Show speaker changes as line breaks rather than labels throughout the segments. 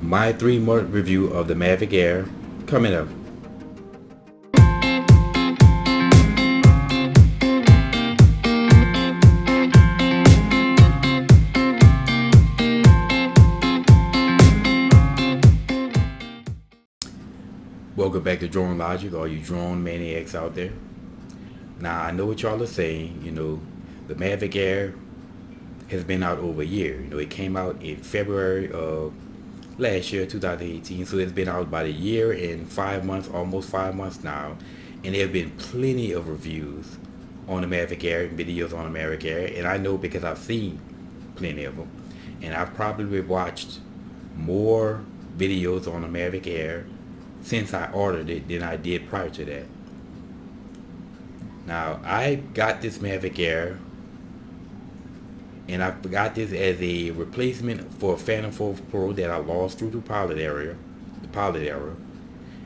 My 3-month review of the Mavic Air coming up. Welcome back to Drone Logic, all you drone maniacs out there. Now I know what y'all are saying. The Mavic Air has been out over a year. It came out in February of last year, 2018. So it's been out about a year and 5 months, almost 5 months now. And there have been plenty of reviews on the Mavic Air, videos on the Mavic Air. And I know because I've seen plenty of them. And I've probably watched more videos on the Mavic Air since I ordered it than I did prior to that. Now, I got this Mavic Air, and I got this as a replacement for a Phantom 4 Pro that I lost through the pilot error.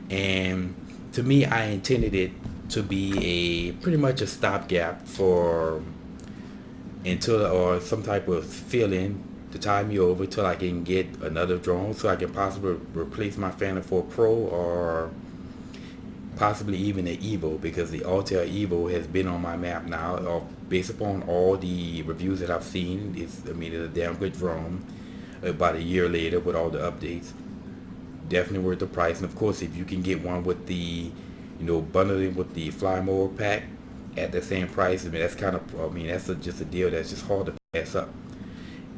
And to me, I intended it to be a pretty much a stopgap for until or some type of fill-in to tide me over till I can get another drone, so I can possibly replace my Phantom 4 Pro or possibly even the Evo, because the Altair Evo has been on my map now. Based upon all the reviews that I've seen, it's a damn good drone. About a year later with all the updates, definitely worth the price. And of course, if you can get one with the bundling with the Fly More pack at the same price, that's just a deal that's just hard to pass up.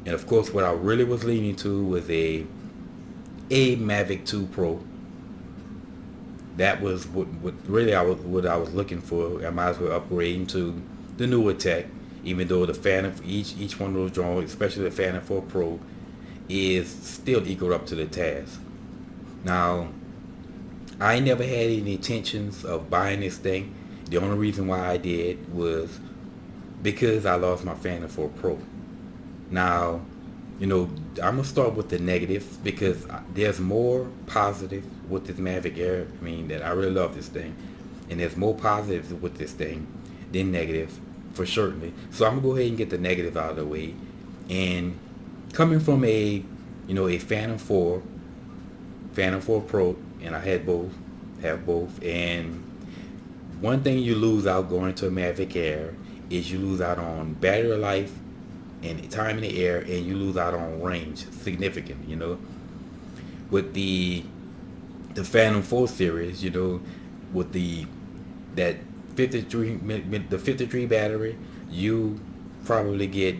And of course, what I really was leaning to was a Mavic 2 Pro. That was what really I was looking for. I might as well upgrade to the newer tech, even though the Phantom, each one of those drones, especially the Phantom 4 Pro, is still equal up to the task. Now, I never had any intentions of buying this thing. The only reason why I did was because I lost my Phantom 4 Pro. Now, I'm gonna start with the negatives, because there's more positive with this Mavic Air. That I really love this thing, and there's more positives with this thing than negative, for certainly. So I'm gonna go ahead and get the negative out of the way. And coming from a Phantom 4 Pro, and I have both. And one thing you lose out going to a Mavic Air is you lose out on battery life and time in the air, and you lose out on range significantly. With the Phantom 4 series, with that 53 battery, you probably get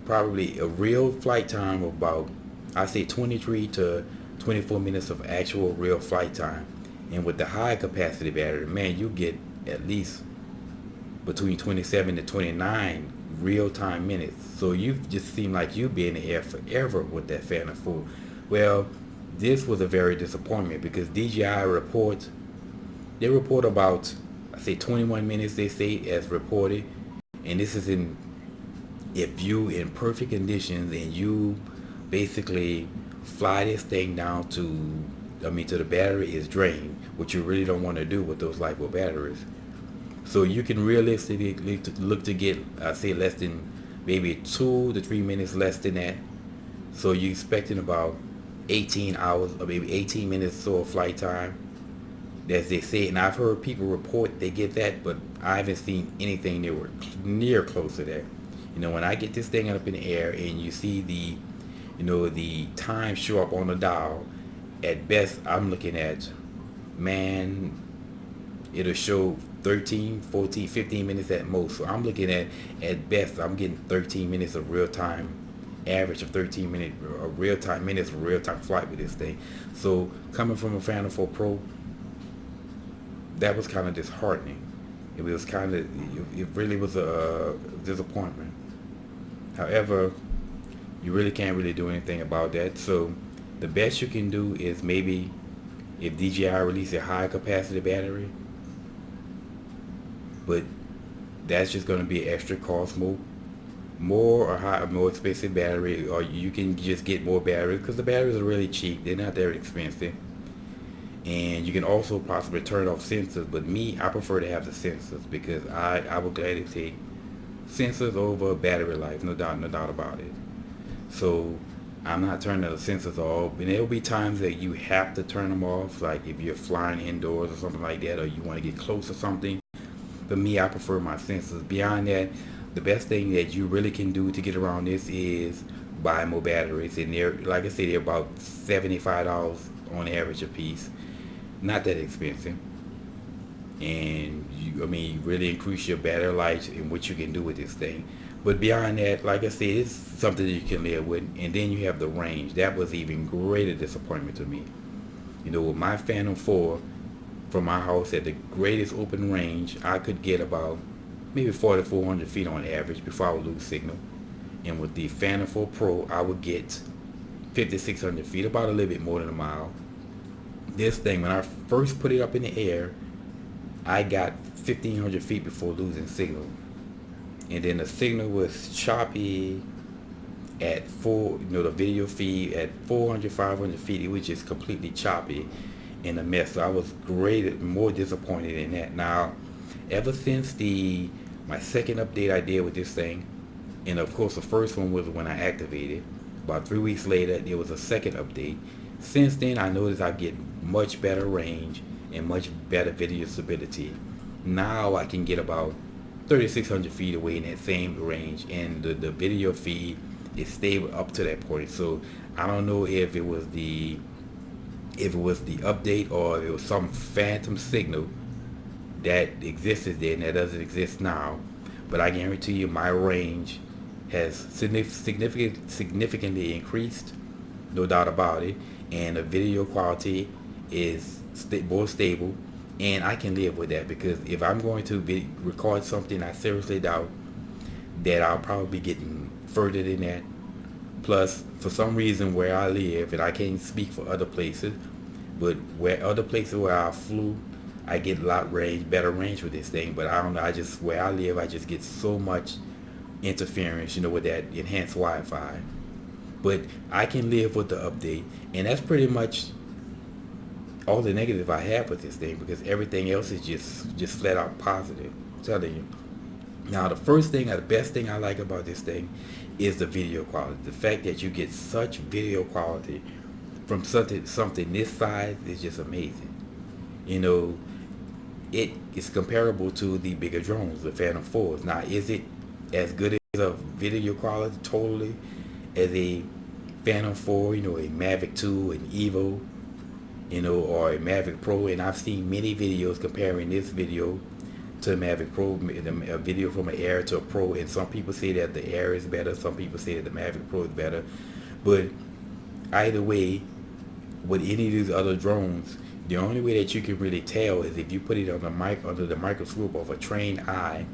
a real flight time of about, I say, 23 to 24 minutes of actual real flight time. And with the high capacity battery, man, you get at least between 27 to 29 real time minutes. So you just seem like you'd be in the air forever with that Phantom 4. Well, this was a very disappointment, because DJI report about, I say, 21 minutes, they say, as reported. And this is if you in perfect conditions and you basically fly this thing down to the battery is drained, which you really don't want to do with those LiPo batteries. So you can realistically look to get, say, less than maybe 2 to 3 minutes less than that. So you're expecting about 18 hours or maybe 18 minutes or so of flight time, as they say. And I've heard people report they get that, but I haven't seen anything near close to that. When I get this thing up in the air and you see the time show up on the dial, at best I'm looking at, man, it'll show 13, 14, 15 minutes at most. So I'm looking at best, I'm getting 13 minutes of real time, average of 13 minutes of real time flight with this thing. So coming from a Phantom 4 Pro, that was kind of disheartening. It really was a disappointment. However, you really can't really do anything about that. So the best you can do is maybe if DJI release a high capacity battery, but that's just going to be extra cost, more expensive battery, or you can just get more batteries, because the batteries are really cheap. They're not very expensive. And you can also possibly turn off sensors, but me, I prefer to have the sensors, because I would gladly take sensors over battery life, no doubt about it. So I'm not turning the sensors off, and there'll be times that you have to turn them off, like if you're flying indoors or something like that, or you want to get close or something. For me, I prefer my sensors. Beyond that, the best thing that you really can do to get around this is buy more batteries, and they're, like I said, they're about $75 on average a piece. Not that expensive, and I mean, you really increase your battery life and what you can do with this thing. But beyond that, like I said, it's something that you can live with. And then you have the range. That was even greater disappointment to me. You know, with my Phantom 4 from my house at the greatest open range, I could get about maybe 4,400 feet on average before I would lose signal. And with the Phantom 4 Pro, I would get 5,600 feet, about a little bit more than a mile. This thing, when I first put it up in the air, I got 1,500 feet before losing signal. And then the signal was choppy at the video feed at 400, 500 feet. It was just completely choppy and a mess. So I was more disappointed in that. Now, ever since my second update I did with this thing, and of course the first one was when I activated. About 3 weeks later, there was a second update. Since then, I noticed I get much better range and much better video stability. Now I can get about 3,600 feet away in that same range, and the video feed is stable up to that point. So I don't know if it was the update or it was some phantom signal that existed then that doesn't exist now, but I guarantee you my range has significantly increased, no doubt about it, and the video quality is more stable. And I can live with that, because if I'm going to record something, I seriously doubt that I'll probably be getting further than that. Plus, for some reason where I live, and I can't speak for other places, but where other places where I flew, I get a lot better range with this thing. But I don't know, where I live, I just get so much interference, with that enhanced Wi-Fi. But I can live with the update, and that's pretty much all the negative I have with this thing, because everything else is just flat out positive. I'm telling you. Now, the best thing I like about this thing is the video quality. The fact that you get such video quality from something this size is just amazing. It is comparable to the bigger drones, the Phantom 4s. Now, is it as good as a video quality totally as a Phantom 4, a Mavic 2, an Evo, or a Mavic Pro? And I've seen many videos comparing this video to a Mavic Pro, a video from an Air to a Pro, and some people say that the Air is better, some people say that the Mavic Pro is better. But either way, with any of these other drones, the only way that you can really tell is if you put it under the microscope of a trained eye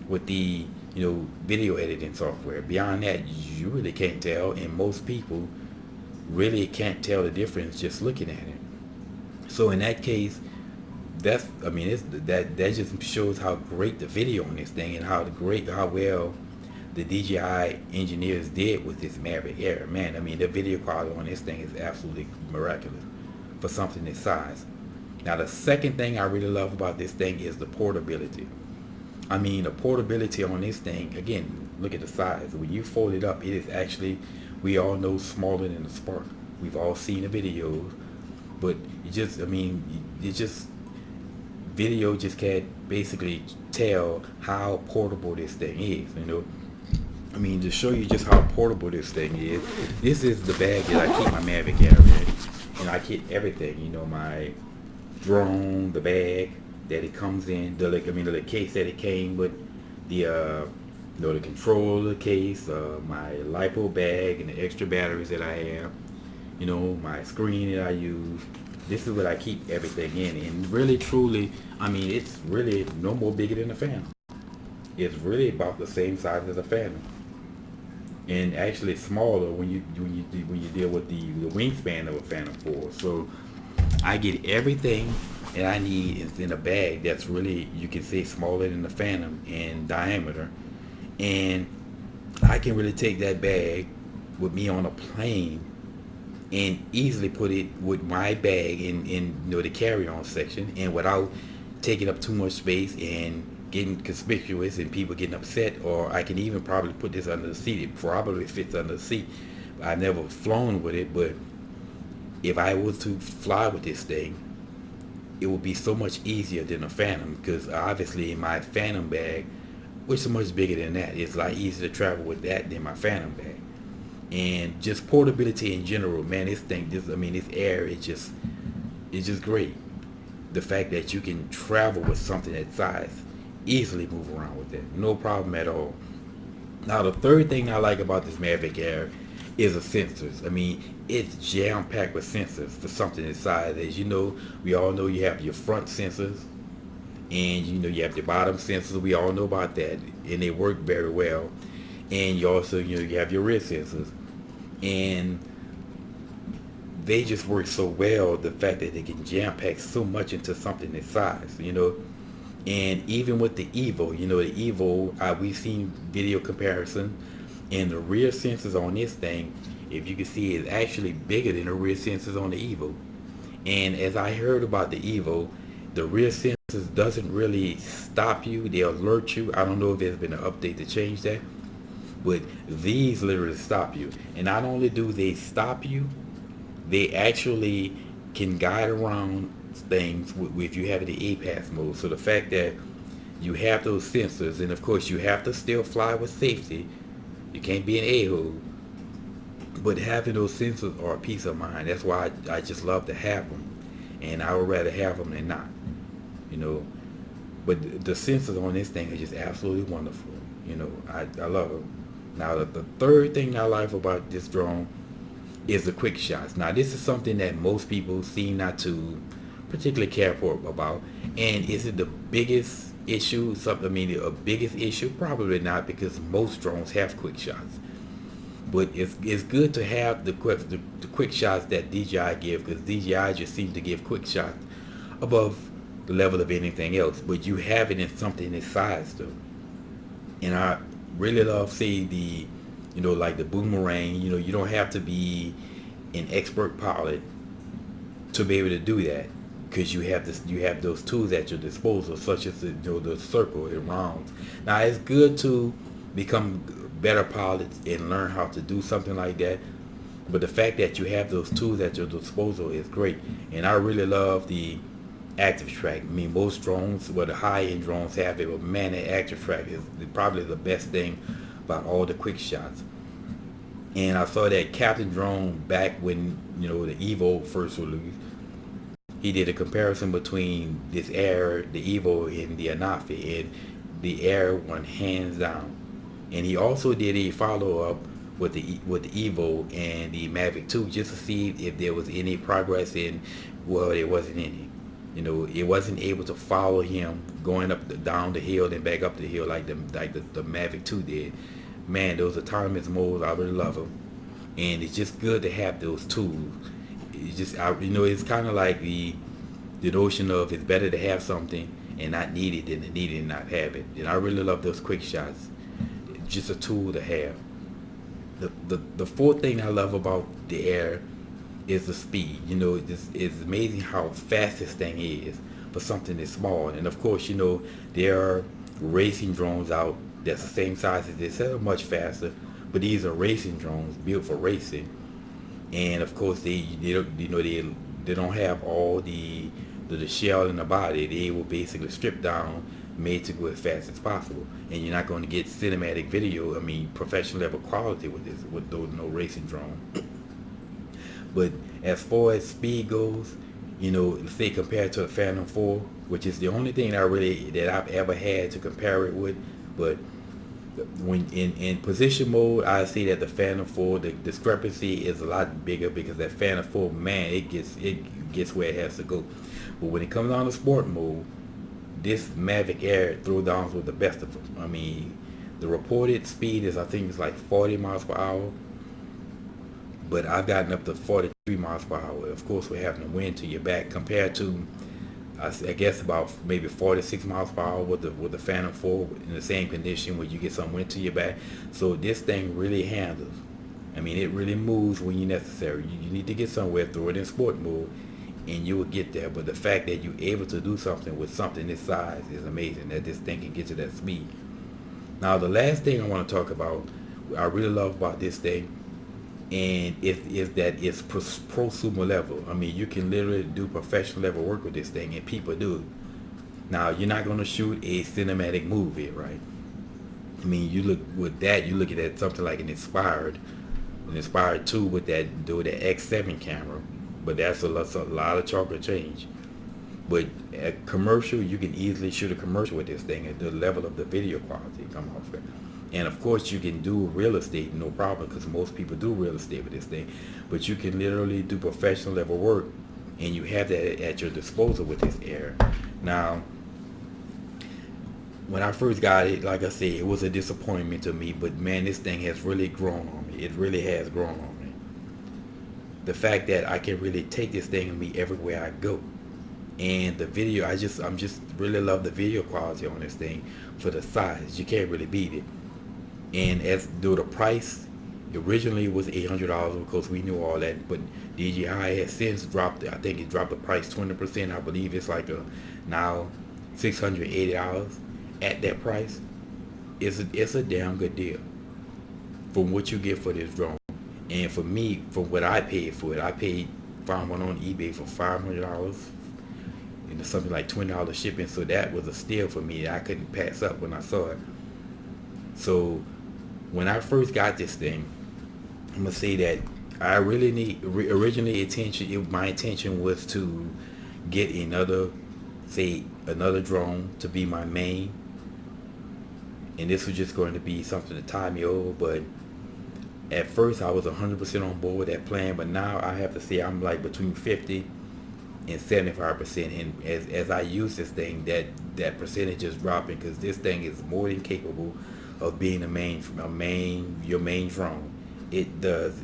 with the video editing software. Beyond that, you really can't tell, and most people really can't tell the difference just looking at it. So in that case, that just shows how great the video on this thing, and how well the DJI engineers did with this Mavic Air. Man, the video quality on this thing is absolutely miraculous for something this size. Now, the second thing I really love about this thing is the portability. The portability on this thing, again, look at the size. When you fold it up, it is actually, we all know, smaller than the Spark. We've all seen the videos, but video just can't basically tell how portable this thing is, to show you just how portable this thing is, this is the bag that I keep my Mavic Air in. I keep everything, my drone, the bag that it comes in, the case that it came with, the controller case, my LiPo bag, and the extra batteries that I have, my screen that I use. This is what I keep everything in, and really, truly, it's really no more bigger than a Phantom. It's really about the same size as a Phantom, and actually smaller when you deal with the wingspan of a Phantom 4. So I get everything that I need in a bag that's really, you can say, smaller than the Phantom in diameter, and I can really take that bag with me on a plane and easily put it with my bag in the carry-on section, and without taking up too much space and getting conspicuous and people getting upset. Or I can even probably put this under the seat. It probably fits under the seat, I never flown with it, but if I was to fly with this thing, it would be so much easier than a Phantom, because obviously my Phantom bag, which is much bigger than that, it's like easier to travel with that than my Phantom bag. And just portability in general, man, this Air is just great. The fact that you can travel with something that size, easily move around with it, no problem at all. Now the third thing I like about this Mavic Air is the sensors. I mean, it's jam packed with sensors for something this size. As you know, we all know you have your front sensors, and you know you have your bottom sensors. We all know about that, and they work very well. And you also, you have your rear sensors, and they just work so well. The fact that they can jam pack so much into something this size. And even with the Evo, the Evo, we've seen video comparison, and the rear sensors on this thing, if you can see, is actually bigger than the rear sensors on the Evo. And as I heard about the Evo, the rear sensors doesn't really stop you; they alert you. I don't know if there's been an update to change that, but these literally stop you. And not only do they stop you, they actually can guide around things if you have the APAS mode. So the fact that you have those sensors, and of course you have to still fly with safety. You can't be an a-hole, but having those sensors are a peace of mind. That's why I just love to have them, and I would rather have them than not. You know, but the sensors on this thing are just absolutely wonderful. I love them. Now the third thing I like about this drone is the quick shots. Now this is something that most people seem not to particularly care for about. And is it the biggest issue? A biggest issue? Probably not, because most drones have quick shots. But it's good to have the quick shots that DJI give, because DJI just seems to give quick shots above the level of anything else. But you have it in something this size though. And I really love, say, like the boomerang. You don't have to be an expert pilot to be able to do that, because you have those tools at your disposal, such as the circle and rounds. Now it's good to become better pilots and learn how to do something like that, but the fact that you have those tools at your disposal is great. And I really love the active track. I mean, most drones, the high-end drones have it, but man, the active track is probably the best thing about all the quick shots. And I saw that Captain Drone back when the Evo first released. He did a comparison between this Air, the Evo, and the Anafi, and the Air won hands down. And he also did a follow-up with the Evo and the Mavic 2, just to see if there was any progress in. Well, there wasn't any. It wasn't able to follow him going down the hill and back up the hill like the Mavic 2 did. Man, those autonomous modes, I really love them, and it's just good to have those tools. It's kind of like the notion of, it's better to have something and not need it than to need it and not have it. And I really love those quick shots. It's just a tool to have. The fourth thing I love about the Air is the speed. It's amazing how fast this thing is for something that's small. And of course, there are racing drones out that's the same size as this, that are much faster, but these are racing drones built for racing. And of course, they don't have all the shell in the body. They will basically strip down, made to go as fast as possible. And you're not going to get cinematic video, professional level quality with those no racing drone. But as far as speed goes, say compared to the Phantom 4, which is the only thing that I've ever had to compare it with. But when in position mode, I see that the Phantom 4, the discrepancy is a lot bigger, because that Phantom 4, man, it gets where it has to go. But when it comes down to sport mode, this Mavic Air throwdowns with the best of them. The reported speed is, I think it's like 40 miles per hour, but I've gotten up to 43 miles per hour. Of course, we're having the wind to your back, compared to I guess about maybe 46 miles per hour with the Phantom 4 in the same condition, where you get some wind to your back. So this thing really handles. It really moves when you're necessary. You need to get somewhere, throw it in sport mode, and you will get there. But the fact that you're able to do something with something this size is amazing, that this thing can get to that speed. Now the last thing I want to talk about, I really love about this thing, and it's prosumer level. I mean, you can literally do professional level work with this thing, and people do it. Now, you're not going to shoot a cinematic movie, right? I mean, you look with that, you look at something like an Inspired 2 with the X7 camera, but that's a lot of chalk and change. But a commercial, you can easily shoot a commercial with this thing at the level of the video quality come off it. And of course, you can do real estate, no problem, because most people do real estate with this thing. But you can literally do professional level work, and you have that at your disposal with this Air. Now, when I first got it, like I said, it was a disappointment to me. But man, this thing has really grown on me. It really has grown on me. The fact that I can really take this thing with me everywhere I go. And the video, I'm just really love the video quality on this thing for the size. You can't really beat it. And as though the price originally was $800 because we knew all that, but DJI has since dropped it. I think it dropped the price 20%. I believe it's like now $680 at that price. It's a damn good deal from what you get for this drone. And for me, for what I paid for it, found one on eBay for $500. And something like $20 shipping, so that was a steal for me. I couldn't pass up when I saw it. So when I first got this thing, I'm gonna say that I really my intention was to get another drone to be my main, and this was just going to be something to tie me over. But at first I was 100% on board with that plan, but now I have to say I'm like between 50 and 75%, and as I use this thing, that percentage is dropping, because this thing is more than capable of being your main drone. It does,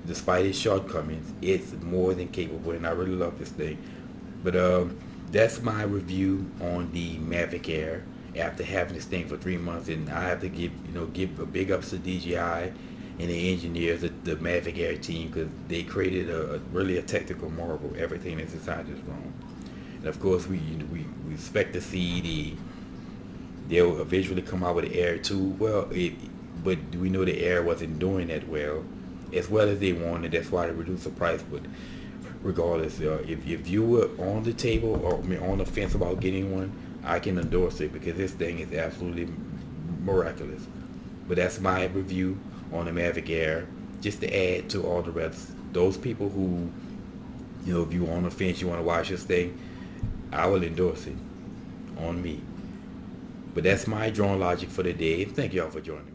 despite its shortcomings, it's more than capable, and I really love this thing. But that's my review on the Mavic Air after having this thing for 3 months, and I have to give a big ups to DJI and the engineers, the Mavic Air team, because they created really a technical marvel. Everything that's inside this drone, and of course we expect to see they'll eventually come out with the Air 2. But we know the Air wasn't doing that well as they wanted. That's why they reduced the price. But regardless, if you were on the table or on the fence about getting one, I can endorse it, because this thing is absolutely miraculous. But that's my review on the Mavic Air, just to add to all the rest. Those people who, if you're on the fence, you want to watch this thing, I will endorse it on me. But that's my drone logic for the day. Thank y'all for joining me.